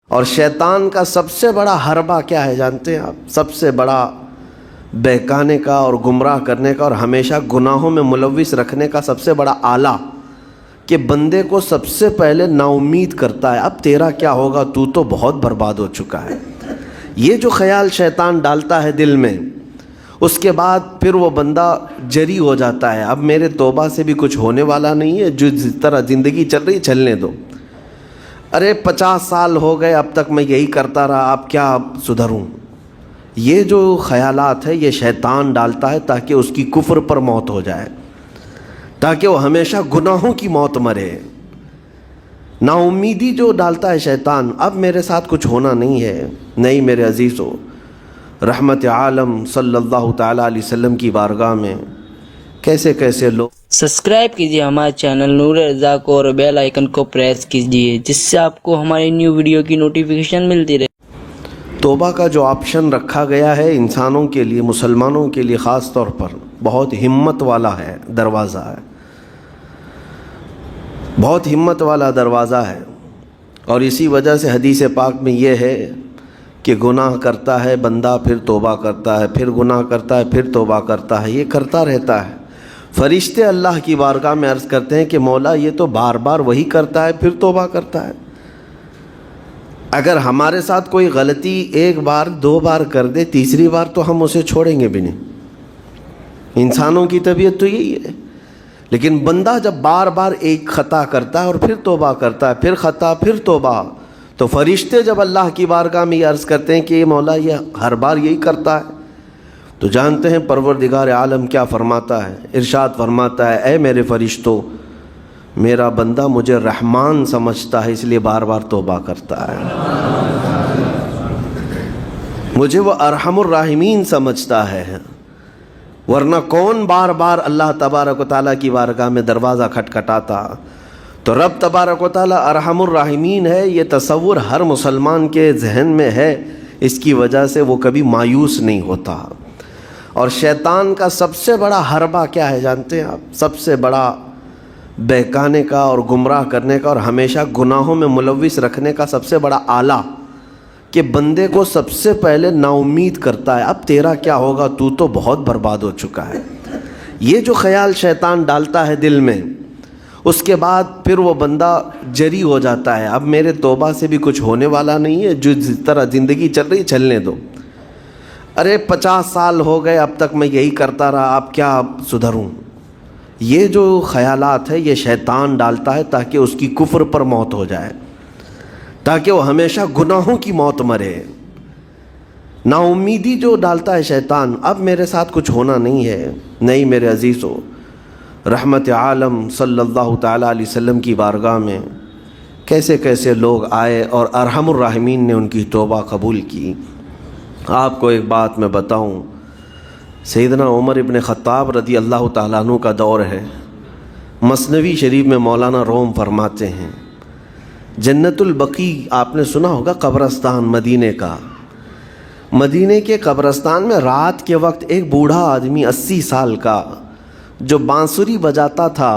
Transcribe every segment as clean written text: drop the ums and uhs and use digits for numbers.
اور شیطان کا سب سے بڑا حربہ کیا ہے جانتے ہیں آپ؟ سب سے بڑا بہکانے کا اور گمراہ کرنے کا اور ہمیشہ گناہوں میں ملوث رکھنے کا سب سے بڑا آلہ کہ بندے کو سب سے پہلے نا امید کرتا ہے، اب تیرا کیا ہوگا، تو بہت برباد ہو چکا ہے۔ یہ جو خیال شیطان ڈالتا ہے دل میں، اس کے بعد پھر وہ بندہ جری ہو جاتا ہے، اب میرے توبہ سے بھی کچھ ہونے والا نہیں ہے، جو جس طرح زندگی چل رہی چلنے دو، ارے 50 سال ہو گئے اب تک میں یہی کرتا رہا، اب کیا سدھروں۔ یہ جو خیالات ہے یہ شیطان ڈالتا ہے تاکہ اس کی کفر پر موت ہو جائے، تاکہ وہ ہمیشہ گناہوں کی موت مرے۔ نا امیدی جو ڈالتا ہے شیطان، اب میرے ساتھ کچھ ہونا نہیں ہے۔ نہیں میرے عزیزو، رحمت عالم صلی اللہ تعالیٰ علیہ وسلم کی بارگاہ میں کیسے کیسے لوگ سبسکرائب کیجیے ہمارے چینل نور رضا کو اور بیل آئیکن کو پریس کیجیے، جس سے آپ کو ہماری نیو ویڈیو کی نوٹیفیکیشن ملتی رہے۔ توبہ کا جو آپشن رکھا گیا ہے انسانوں کے لیے، مسلمانوں کے لیے خاص طور پر، بہت ہمت والا ہے دروازہ ہے، بہت ہمت والا دروازہ ہے۔ اور اسی وجہ سے حدیث پاک میں یہ ہے کہ گناہ کرتا ہے بندہ، پھر توبہ کرتا ہے، پھر گناہ کرتا ہے، پھر توبہ کرتا ہے، یہ کرتا رہتا ہے۔ فرشتے اللہ کی بارگاہ میں عرض کرتے ہیں کہ مولا یہ تو بار بار وہی کرتا ہے، پھر توبہ کرتا ہے۔ اگر ہمارے ساتھ کوئی غلطی ایک بار دو بار کر دے، تیسری بار تو ہم اسے چھوڑیں گے بھی نہیں۔ انسانوں کی طبیعت تو یہی ہے۔ لیکن بندہ جب بار بار ایک خطا کرتا ہے اور پھر توبہ کرتا ہے، پھر خطا پھر توبہ، تو فرشتے جب اللہ کی بارگاہ میں یہ عرض کرتے ہیں کہ یہ مولا یہ ہر بار یہی کرتا ہے، تو جانتے ہیں پروردگار عالم کیا فرماتا ہے؟ ارشاد فرماتا ہے، اے میرے فرشتوں، میرا بندہ مجھے رحمان سمجھتا ہے اس لیے بار بار توبہ کرتا ہے، مجھے وہ ارحم الراحمین سمجھتا ہے، ورنہ کون بار بار اللہ تبارک و تعالیٰ کی بارگاہ میں دروازہ کھٹکھٹاتا۔ تو رب تبارک و تعالیٰ ارحم الراحمین ہے، یہ تصور ہر مسلمان کے ذہن میں ہے، اس کی وجہ سے وہ کبھی مایوس نہیں ہوتا۔ اور شیطان کا سب سے بڑا حربہ کیا ہے جانتے ہیں آپ؟ سب سے بڑا بہکانے کا اور گمراہ کرنے کا اور ہمیشہ گناہوں میں ملوث رکھنے کا سب سے بڑا آلہ کہ بندے کو سب سے پہلے نا امید کرتا ہے، اب تیرا کیا ہوگا، تو بہت برباد ہو چکا ہے۔ یہ جو خیال شیطان ڈالتا ہے دل میں، اس کے بعد پھر وہ بندہ جری ہو جاتا ہے، اب میرے توبہ سے بھی کچھ ہونے والا نہیں ہے، جو جس طرح زندگی چل رہی چلنے دو، ارے 50 سال ہو گئے اب تک میں یہی کرتا رہا، اب کیا سدھروں۔ یہ جو خیالات ہے یہ شیطان ڈالتا ہے تاکہ اس کی کفر پر موت ہو جائے، تاکہ وہ ہمیشہ گناہوں کی موت مرے۔ نا امیدی جو ڈالتا ہے شیطان، اب میرے ساتھ کچھ ہونا نہیں ہے۔ نہیں میرے عزیزو، رحمت عالم صلی اللہ تعالیٰ علیہ وسلم کی بارگاہ میں کیسے کیسے لوگ آئے اور ارحم الراحمین نے ان کی توبہ قبول کی۔ آپ کو ایک بات میں بتاؤں، سیدنا عمر ابن خطاب رضی اللہ تعالیٰ عنہ کا دور ہے، مثنوی شریف میں مولانا روم فرماتے ہیں، جنت البقیع آپ نے سنا ہوگا، قبرستان مدینے کا، مدینے کے قبرستان میں رات کے وقت ایک بوڑھا آدمی 80 سال کا جو بانسری بجاتا تھا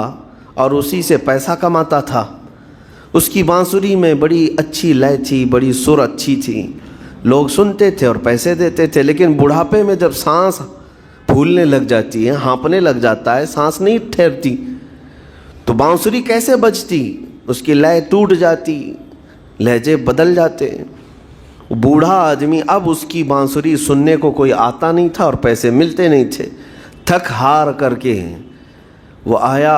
اور اسی سے پیسہ کماتا تھا، اس کی بانسری میں بڑی اچھی لے تھی، بڑی سر اچھی تھی، لوگ سنتے تھے اور پیسے دیتے تھے، لیکن بڑھاپے میں جب سانس پھولنے لگ جاتی ہے، ہانپنے لگ جاتا ہے، سانس نہیں ٹھہرتی، تو بانسری کیسے بجتی؟ اس کی لے ٹوٹ جاتی، لہجے بدل جاتے۔ بوڑھا آدمی، اب اس کی بانسری سننے کو کوئی آتا نہیں تھا اور پیسے ملتے نہیں تھے، تھک ہار کر کے وہ آیا،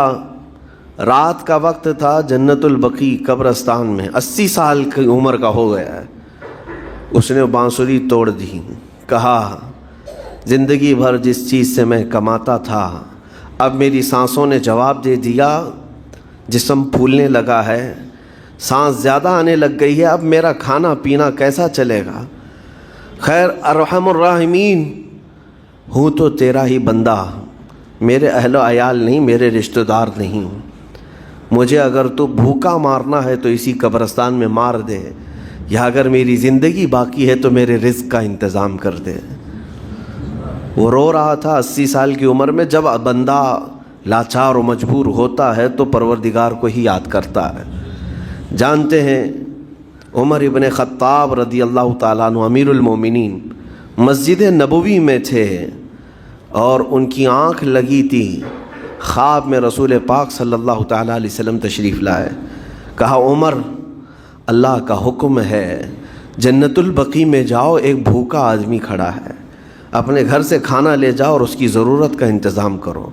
رات کا وقت تھا، جنت البقیع قبرستان میں، 80 سال کی عمر کا ہو گیا ہے، اس نے بانسری توڑ دی، کہا زندگی بھر جس چیز سے میں کماتا تھا اب میری سانسوں نے جواب دے دیا، جسم پھولنے لگا ہے، سانس زیادہ آنے لگ گئی ہے، اب میرا کھانا پینا کیسا چلے گا؟ خیر ارحم الراحمین ہوں تو تیرا ہی بندہ، میرے اہل و عیال نہیں، میرے رشتہ دار نہیں، مجھے اگر تو بھوکا مارنا ہے تو اسی قبرستان میں مار دے، یا اگر میری زندگی باقی ہے تو میرے رزق کا انتظام کر دے۔ وہ رو رہا تھا 80 سال کی عمر میں۔ جب بندہ لاچار و مجبور ہوتا ہے تو پروردگار کو ہی یاد کرتا ہے۔ جانتے ہیں عمر ابن خطاب رضی اللہ تعالیٰ عنہ امیر المومنین مسجد نبوی میں تھے اور ان کی آنکھ لگی تھی، خواب میں رسول پاک صلی اللہ تعالیٰ علیہ وسلم تشریف لائے. کہا عمر اللہ کا حکم ہے جنت البقیع میں جاؤ، ایک بھوکا آدمی کھڑا ہے، اپنے گھر سے کھانا لے جاؤ اور اس کی ضرورت کا انتظام کرو.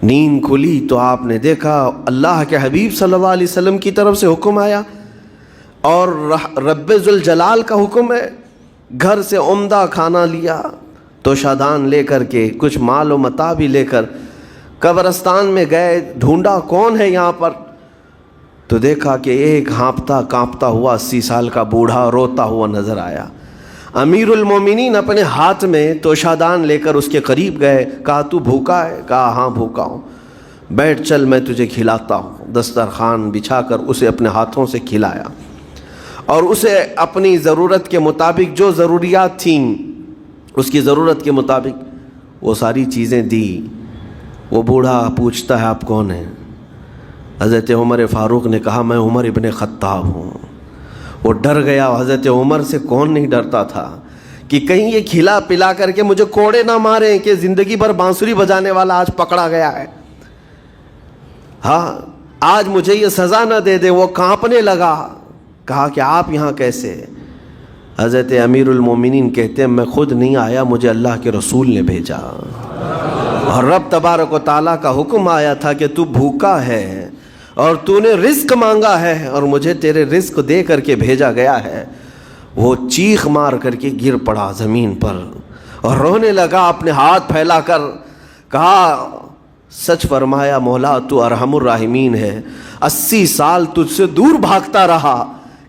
نیند کھلی تو آپ نے دیکھا اللہ کے حبیب صلی اللہ علیہ وسلم کی طرف سے حکم آیا اور رب ذوالجلال کا حکم ہے. گھر سے عمدہ کھانا لیا، توشادان لے کر کے، کچھ مال و متاع بھی لے کر قبرستان میں گئے، ڈھونڈا کون ہے یہاں پر، تو دیکھا کہ ایک ہانپتا کانپتا ہوا 80 سال کا بوڑھا روتا ہوا نظر آیا. امیر المومنین اپنے ہاتھ میں توشادان لے کر اس کے قریب گئے. کہا تو بھوکا ہے؟ کہا ہاں بھوکا ہوں. بیٹھ چل میں تجھے کھلاتا ہوں. دسترخوان بچھا کر اسے اپنے ہاتھوں سے کھلایا اور اسے اپنی ضرورت کے مطابق جو ضروریات تھیں اس کی ضرورت کے مطابق وہ ساری چیزیں دی. وہ بوڑھا پوچھتا ہے آپ کون ہیں؟ حضرت عمر فاروق نے کہا میں عمر ابن خطاب ہوں. وہ ڈر گیا. حضرت عمر سے کون نہیں ڈرتا تھا کہ کہیں یہ کھلا پلا کر کے مجھے کوڑے نہ ماریں کہ زندگی بھر بانسری بجانے والا آج پکڑا گیا ہے، ہاں آج مجھے یہ سزا نہ دے دے. وہ کانپنے لگا. کہا کہ آپ یہاں کیسے؟ حضرت امیر المومنین کہتے ہیں میں خود نہیں آیا، مجھے اللہ کے رسول نے بھیجا اور رب تبارک و تعالیٰ کا حکم آیا تھا کہ تو بھوکا ہے اور تو نے رزق مانگا ہے اور مجھے تیرے رزق دے کر کے بھیجا گیا ہے. وہ چیخ مار کر کے گر پڑا زمین پر اور رونے لگا اپنے ہاتھ پھیلا کر. کہا سچ فرمایا مولا تو ارحم الراحمین ہے. 80 سال تجھ سے دور بھاگتا رہا،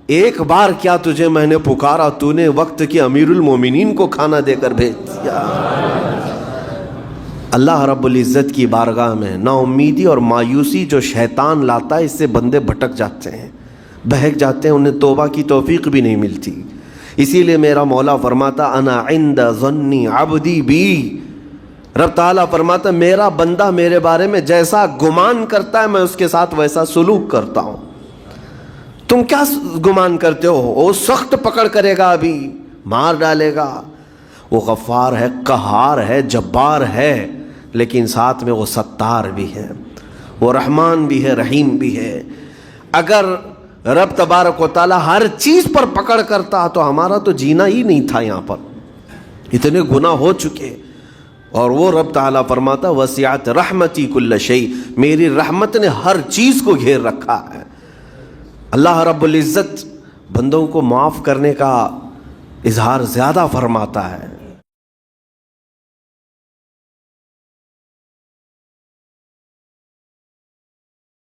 ایک بار کیا تجھے میں نے پکارا، تو نے وقت کے امیر المومنین کو کھانا دے کر بھیج دیا. اللہ رب العزت کی بارگاہ میں نا امیدی اور مایوسی جو شیطان لاتا ہے اس سے بندے بھٹک جاتے ہیں، بہک جاتے ہیں، انہیں توبہ کی توفیق بھی نہیں ملتی. اسی لیے میرا مولا فرماتا انا عند ظن عبدی بی. رب تعالیٰ فرماتا میرا بندہ میرے بارے میں جیسا گمان کرتا ہے میں اس کے ساتھ ویسا سلوک کرتا ہوں. تم کیا گمان کرتے ہو؟ وہ سخت پکڑ کرے گا، ابھی مار ڈالے گا. وہ غفار ہے، قہار ہے، جبار ہے، لیکن ساتھ میں وہ ستار بھی ہے، وہ رحمان بھی ہے، رحیم بھی ہے. اگر رب تبارک و تعالیٰ ہر چیز پر پکڑ کرتا تو ہمارا تو جینا ہی نہیں تھا. یہاں پر اتنے گناہ ہو چکے. اور وہ رب تعالیٰ فرماتا وسعت رحمتی کل شیء، میری رحمت نے ہر چیز کو گھیر رکھا ہے. اللہ رب العزت بندوں کو معاف کرنے کا اظہار زیادہ فرماتا ہے.